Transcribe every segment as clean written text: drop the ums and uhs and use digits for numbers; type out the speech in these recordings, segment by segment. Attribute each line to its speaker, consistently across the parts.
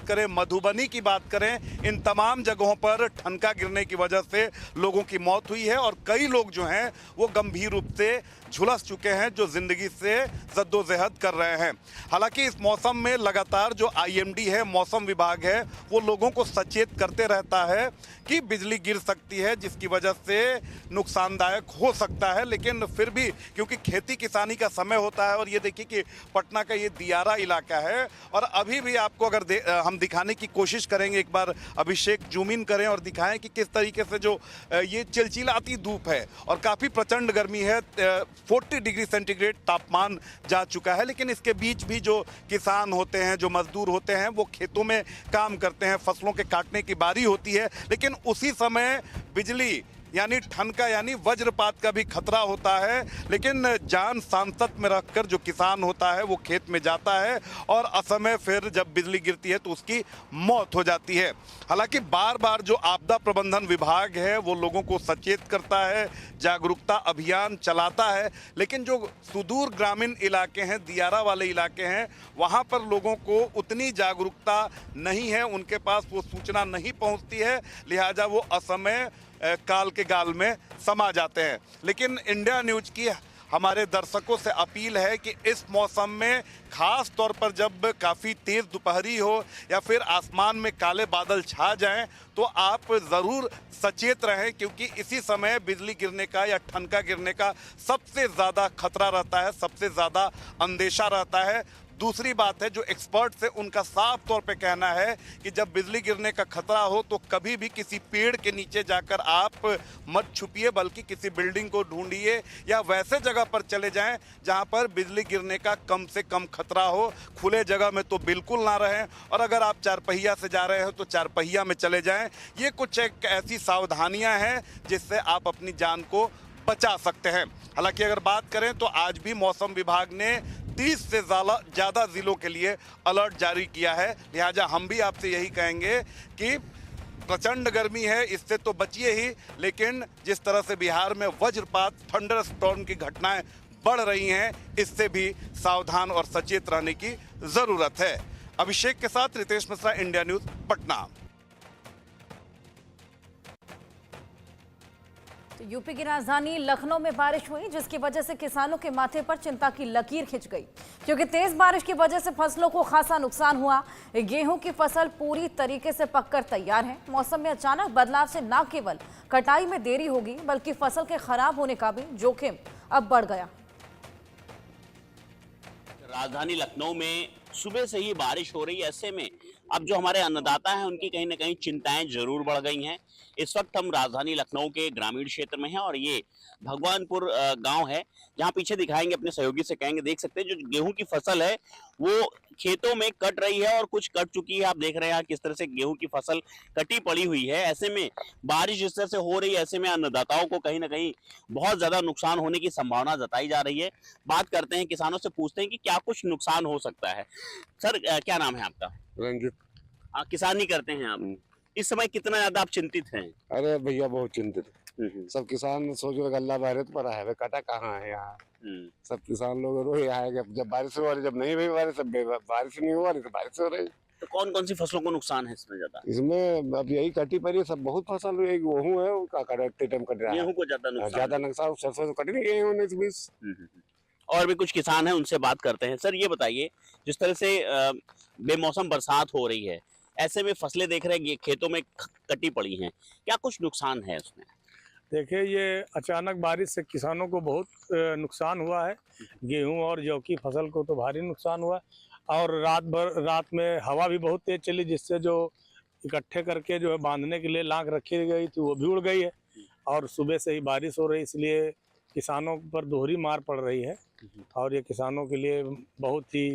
Speaker 1: करें, मधुबनी की बात करें, इन तमाम जगहों पर ठनका गिरने की वजह से लोगों की मौत हुई है और कई लोग जो हैं वो गंभीर रूप से झुलस चुके हैं, जो जिंदगी से जद्दोजहद कर रहे हैं। हालांकि इस मौसम में लगातार जो आईएमडी है, मौसम विभाग है, वो लोगों को सचेत करते रहता है कि बिजली गिर सकती है, जिसकी वजह से नुकसानदायक हो सकता है। लेकिन फिर भी क्योंकि खेती किसानी का समय होता है और ये देखिए कि पटना का ये दियारा इलाका है और अभी भी आपको अगर हम दिखाने की कोशिश करेंगे, एक बार अभिषेक जूम इन करें और दिखाएं कि किस तरीके से जो ये चिलचिलाती धूप है और काफ़ी प्रचंड गर्मी है, 40 डिग्री सेंटीग्रेड तापमान जा चुका है। लेकिन इसके बीच भी जो किसान होते हैं, जो मजदूर होते हैं, वो खेतों में काम करते हैं, फसलों के काटने की बारी होती है, लेकिन उसी समय बिजली यानी ठनका यानी वज्रपात का भी खतरा होता है। लेकिन जान सांसत में रखकर जो किसान होता है वो खेत में जाता है और असमय फिर जब बिजली गिरती है तो उसकी मौत हो जाती है। हालांकि बार बार जो आपदा प्रबंधन विभाग है वो लोगों को सचेत करता है, जागरूकता अभियान चलाता है, लेकिन जो सुदूर ग्रामीण इलाके हैं, दियारा वाले इलाके हैं, वहाँ पर लोगों को उतनी जागरूकता नहीं है, उनके पास वो सूचना नहीं पहुँचती है, लिहाजा वो असमय काल के गाल में समा जाते हैं। लेकिन इंडिया न्यूज की हमारे दर्शकों से अपील है कि इस मौसम में खास तौर पर जब काफ़ी तेज़ दोपहरी हो या फिर आसमान में काले बादल छा जाएं तो आप ज़रूर सचेत रहें, क्योंकि इसी समय बिजली गिरने का या ठनका गिरने का सबसे ज़्यादा खतरा रहता है, सबसे ज़्यादा अंदेशा रहता है। दूसरी बात है, जो एक्सपर्ट्स है उनका साफ तौर पे कहना है कि जब बिजली गिरने का खतरा हो तो कभी भी किसी पेड़ के नीचे जाकर आप मत छुपिए, बल्कि किसी बिल्डिंग को ढूंढिए या वैसे जगह पर चले जाएं जहां पर बिजली गिरने का कम से कम खतरा हो। खुले जगह में तो बिल्कुल ना रहें और अगर आप चारपहिया से जा रहे हो तो चारपहिया में चले जाएं। ये कुछ एक ऐसी सावधानियां हैं जिससे आप अपनी जान को बचा सकते हैं। हालांकि अगर बात करें तो आज भी मौसम विभाग ने 30 से ज़्यादा जिलों के लिए अलर्ट जारी किया है, लिहाजा हम भी आपसे यही कहेंगे कि प्रचंड गर्मी है, इससे तो बचिए ही, लेकिन जिस तरह से बिहार में वज्रपात, थंडर स्टॉर्म की घटनाएं बढ़ रही हैं, इससे भी सावधान और सचेत रहने की ज़रूरत है। अभिषेक के साथ रितेश मिश्रा, इंडिया न्यूज़, पटना।
Speaker 2: तो यूपी की राजधानी लखनऊ में बारिश हुई, जिसकी वजह से किसानों के माथे पर चिंता की लकीर खिंच गई, क्योंकि तेज बारिश की वजह से फसलों को खासा नुकसान हुआ। गेहूं की फसल पूरी तरीके से पककर तैयार है। मौसम में अचानक बदलाव से न केवल कटाई में देरी होगी, बल्कि फसल के खराब होने का भी जोखिम अब बढ़ गया।
Speaker 3: राजधानी लखनऊ में सुबह से ही बारिश हो रही है, ऐसे में अब जो हमारे अन्नदाता हैं उनकी कहीं ना कहीं चिंताएं जरूर बढ़ गई हैं। इस वक्त हम राजधानी लखनऊ के ग्रामीण क्षेत्र में हैं और ये भगवानपुर गांव है, जहां पीछे दिखाएंगे, अपने सहयोगी से कहेंगे। देख सकते हैं जो गेहूं की फसल है वो खेतों में कट रही है और कुछ कट चुकी है। आप देख रहे हैं किस तरह से गेहूं की फसल कटी पड़ी हुई है। ऐसे में बारिश जिस तरह से हो रही है, ऐसे में अन्नदाताओं को कहीं ना कहीं बहुत ज्यादा नुकसान होने की संभावना जताई जा रही है। बात करते हैं किसानों से, पूछते हैं कि क्या कुछ नुकसान हो सकता है। सर, क्या नाम है आपका?
Speaker 4: रंजित।
Speaker 3: किसानी करते हैं आप। इस समय कितना ज्यादा आप चिंतित हैं?
Speaker 4: अरे भैया बहुत चिंतित है। सब किसान सोच रहे गल्ला भारत पर है, कटा कहाँ है यहाँ। सब किसान लोग रो रहे हैं कि जब बारिश हो रही, जब नहीं हुई बारिश, तब बारिश नहीं हो रही तो बारिश हो रही।
Speaker 3: तो कौन कौन सी फसलों को नुकसान है इसमें ज्यादा?
Speaker 4: इसमें अब यही कटी पड़ी है, सब बहुत फसल हुई है। गेहूँ है उसका कटते टाइम कट रहा है,
Speaker 3: गेहूं को ज्यादा
Speaker 4: नुकसान। सरसों तो कट नहीं गए हैं 19-20।
Speaker 3: और भी कुछ किसान हैं, उनसे बात करते हैं। सर, ये बताइए, जिस तरह से बेमौसम बरसात हो रही है, ऐसे में फसलें देख रहे हैं खेतों में कटी पड़ी हैं, क्या कुछ नुकसान है उसमें?
Speaker 5: देखिए, ये अचानक बारिश से किसानों को बहुत नुकसान हुआ है। गेहूं और जौ की फसल को तो भारी नुकसान हुआ और रात में हवा भी बहुत तेज चली, जिससे जो इकट्ठे करके जो है बांधने के लिए लाख रखी गई थी वो भी उड़ गई है। और सुबह से ही बारिश हो रही, इसलिए किसानों पर दोहरी मार पड़ रही है और ये किसानों के लिए बहुत ही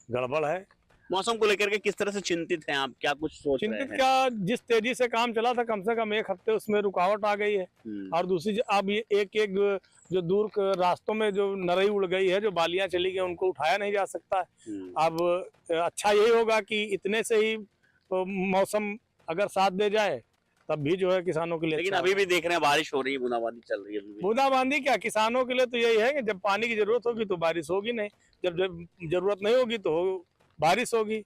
Speaker 5: गड़बड़ है।
Speaker 3: मौसम को लेकर के किस तरह से चिंतित हैं आप? क्या कुछ सोच रहे हैं?
Speaker 5: चिंतित क्या, जिस तेजी से काम चला था कम से कम 1 हफ्ते उसमें रुकावट आ गई है। और दूसरी अब ये एक जो दूर रास्तों में जो नरई उड़ गई है, जो बालियां चली गई, उनको उठाया नहीं जा सकता है। अब अच्छा यही होगा कि इतने से ही मौसम अगर साथ दे जाए तब भी जो है किसानों के लिए।
Speaker 3: लेकिन अभी भी देख रहे हैं बारिश हो रही है, बूंदाबांदी चल रही है।
Speaker 5: बूंदाबांदी क्या, किसानों के लिए तो यही है कि जब पानी की जरूरत होगी तो बारिश होगी नहीं, जब जरूरत नहीं होगी तो बारिश होगी।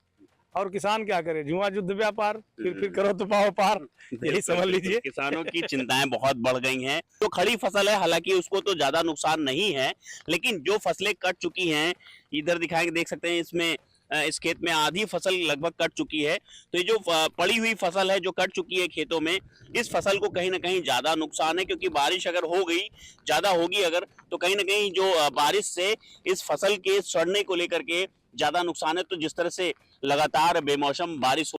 Speaker 5: और किसान क्या करे, जुआ युद्ध व्यापार, फिर करो तो पाओ पार, यही समझ लीजिए।
Speaker 3: किसानों की चिंताएं बहुत बढ़ गई हैं। जो खड़ी फसल है हालांकि उसको तो ज्यादा नुकसान नहीं है, लेकिन जो फसलें कट चुकी हैं, इधर दिखाएंगे, देख सकते हैं इसमें इस खेत में आधी फसल लगभग कट चुकी है। तो ये जो पड़ी हुई फसल है जो कट चुकी है खेतों में, इस फसल को कहीं ना कहीं ज्यादा नुकसान है, क्योंकि बारिश अगर हो गई, ज्यादा होगी अगर, तो कहीं ना कहीं जो बारिश से इस फसल के सड़ने को लेकर के ज्यादा नुकसान है। तो जिस तरह से लगातार बेमौसम बारिश